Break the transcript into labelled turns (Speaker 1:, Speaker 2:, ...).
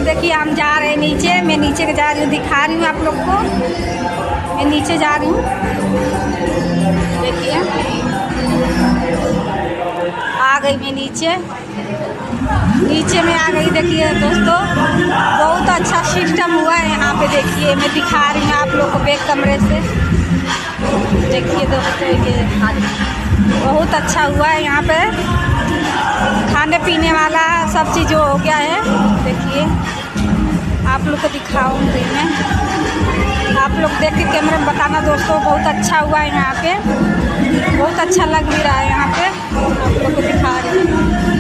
Speaker 1: तो देखिए हम जा रहे हैं नीचे। मैं नीचे जा रही हूँ, दिखा रही हूँ आप लोग को। मैं नीचे जा रही हूँ, देखिए आ गई मैं नीचे। नीचे में आ गई। देखिए दोस्तों, बहुत अच्छा सिस्टम हुआ है यहाँ पे। देखिए मैं दिखा रही हूँ आप लोग को बैक कमरे से। देखिए दोस्तों, ये बहुत अच्छा हुआ है यहाँ पे। खाने पीने वाला सब चीज़ हो गया है। देखिए आप लोग को दिखाऊंगी मैं। आप लोग देख के कैमरे में बताना दोस्तों, बहुत अच्छा हुआ है यहाँ पे। बहुत अच्छा लग भी रहा है यहाँ पे। आप लोग को दिखा रही हूँ।